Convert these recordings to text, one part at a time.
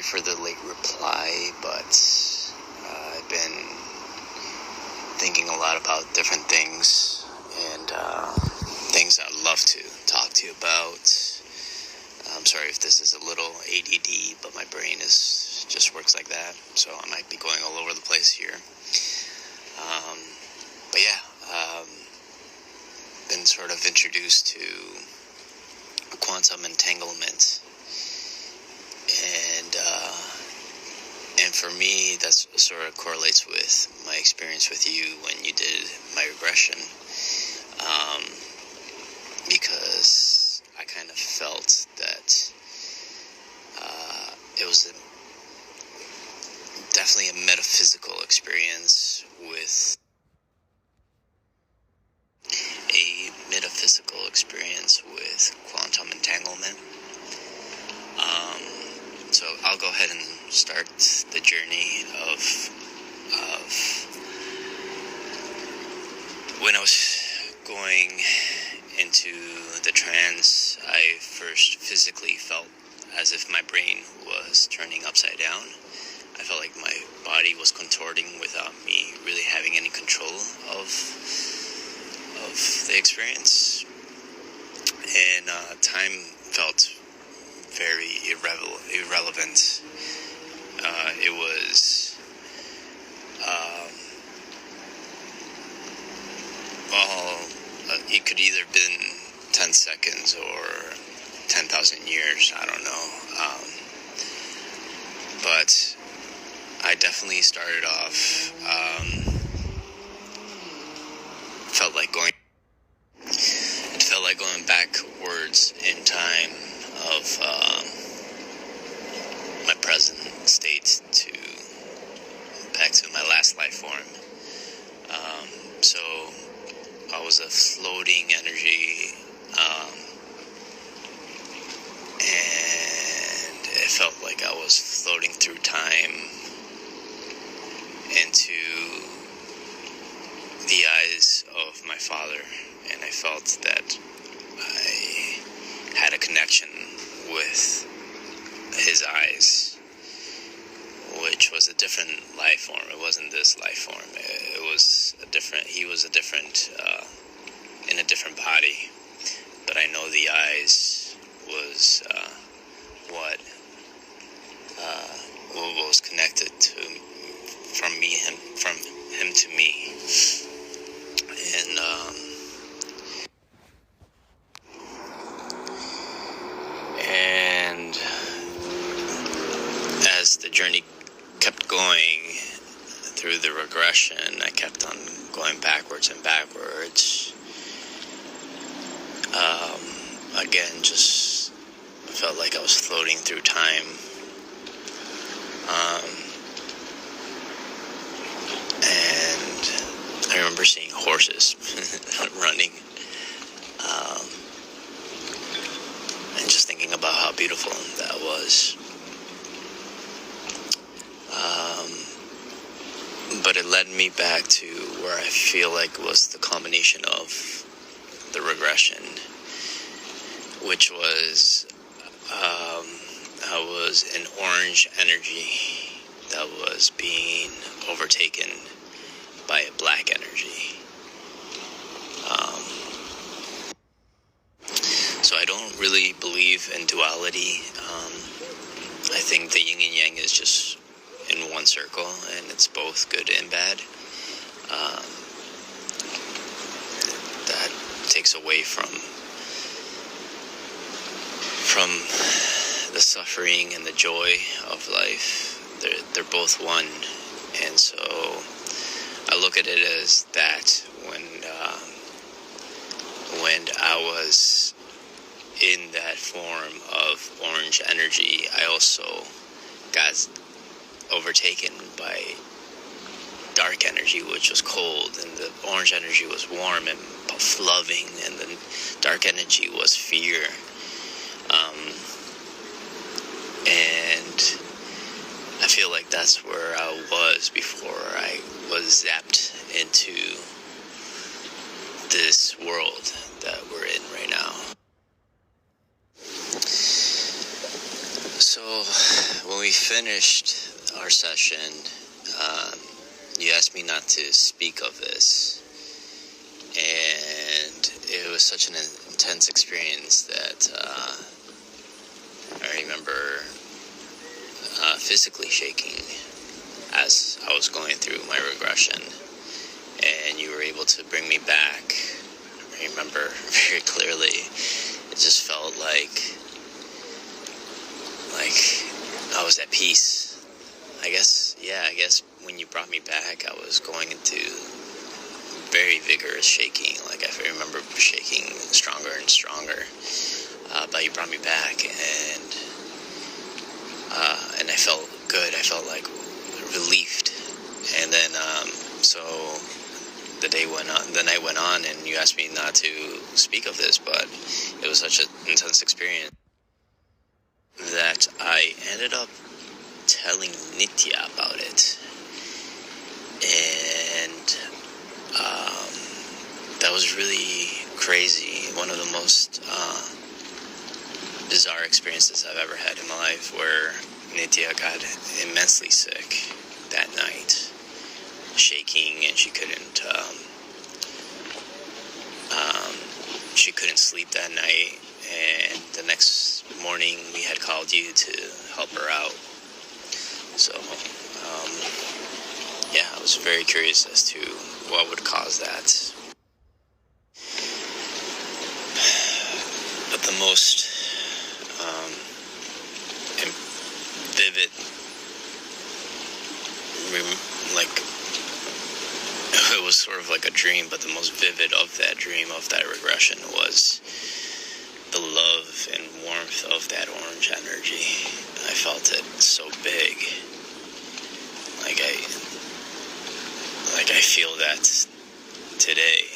sorry for the late reply, but I've been thinking a lot about different things and things I'd love to talk to you about. I'm sorry if this is a little ADD, but my brain just works like that, so I might be going all over the place here. But yeah, been sort of introduced to quantum entanglement, and for me, that sort of correlates with my experience with you when you did my regression, because I kind of felt that it was definitely a metaphysical experience with quantum entanglement. So I'll go ahead and start the journey of when I was going into the trance. I first physically felt as if my brain was turning upside down. I felt like my body was contorting without me really having any control of the experience. And time felt very irrelevant. It was it could either been 10 seconds or 10,000 years, I don't know. But I definitely started off, felt like going backwards in time of my present state back to my last life form. So I was a floating energy, and it felt like I was floating through time into the eyes of my father, and I felt that I had a connection with his eyes, which was a different life form. It wasn't this life form. It was he was in a different body, but I know the eyes was what was connected from him to me. And as the journey kept going through the regression, I kept on going backwards and backwards. Again, just felt like I was floating through time. And I remember seeing horses running, and just thinking about how beautiful that was. But it led me back to where I feel like was the combination of the regression, which was I was an orange energy that was being overtaken by a black energy. So I don't really believe in duality. I think the yin and yang is just in one circle, and it's both good and bad. That takes away from the suffering and the joy of life. They're both one, and so I look at it as that when I was in that form of orange energy, I also got overtaken by dark energy, which was cold, and the orange energy was warm and loving, and the dark energy was fear. And I feel like that's where I was before I was zapped into this world that we're in right now. So So, when we finished our session, you asked me not to speak of this, and it was such an intense experience that I remember physically shaking as I was going through my regression, and you were able to bring me back. I remember very clearly. It just felt like I was at peace. I guess when you brought me back, I was going into very vigorous shaking. Like, I remember shaking stronger and stronger. But you brought me back, and I felt good. I felt like relieved. And then, so the night went on, and you asked me not to speak of this, but it was such an intense experience that I ended up telling Nitya about it. And that was really crazy. One of the most bizarre experiences I've ever had in my life, where Nitya got immensely sick that night, shaking, and she couldn't sleep that night. And the next morning, we had called you to help her out. So, I was very curious as to what would cause that. But the most vivid, it was sort of like a dream, but the most vivid of that dream, of that regression, was the love and warmth of that orange energy. I felt it so big. I feel that today.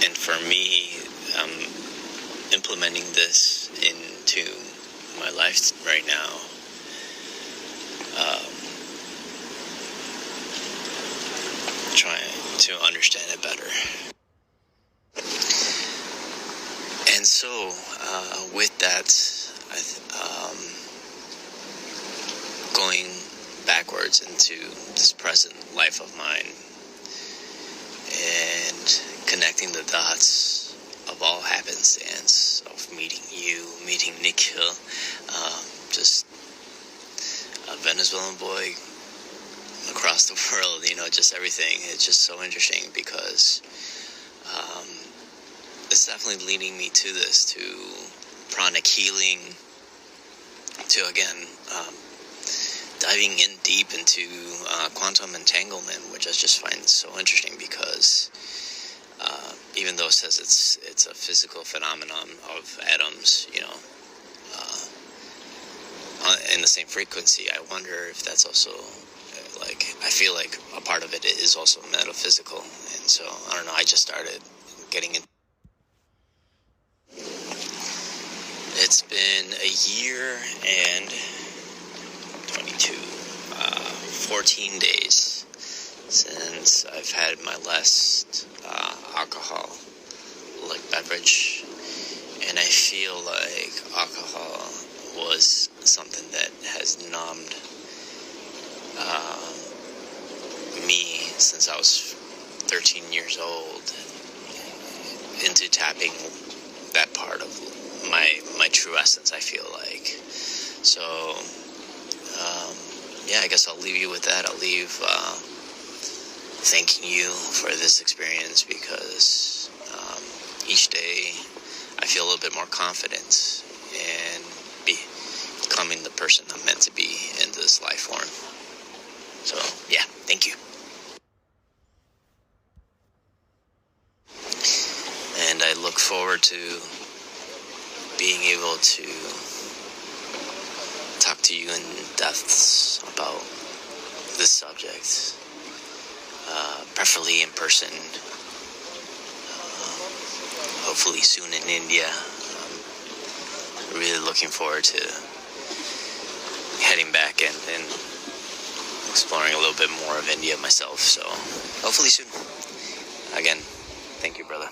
And for me, I'm implementing this into my life right now. Trying to understand it better. And so, with that, going backwards into this present life of mine, and connecting the dots of all happenstance, of meeting you, meeting Nikhil, just a Venezuelan boy across the world, just everything. It's just so interesting because it's definitely leading me to this, to pranic healing, to again diving in deep into quantum entanglement, which I just find so interesting because even though it says it's a physical phenomenon of atoms, in the same frequency, I wonder if that's also, I feel like a part of it is also metaphysical. And so, I don't know, I just started getting into. It's been a year and 14 days since I've had my last alcoholic beverage, and I feel like alcohol was something that has numbed me since I was 13 years old into tapping that part of my true essence, I feel like. So, I guess I'll leave you with that. I'll leave thanking you for this experience, because each day I feel a little bit more confident in becoming the person I'm meant to be in this life form. So, thank you. And I look forward to being able to talk to you in depths about this subject, preferably in person, hopefully soon in India. I'm really looking forward to heading back and exploring a little bit more of India myself, so hopefully soon. Again, thank you, brother.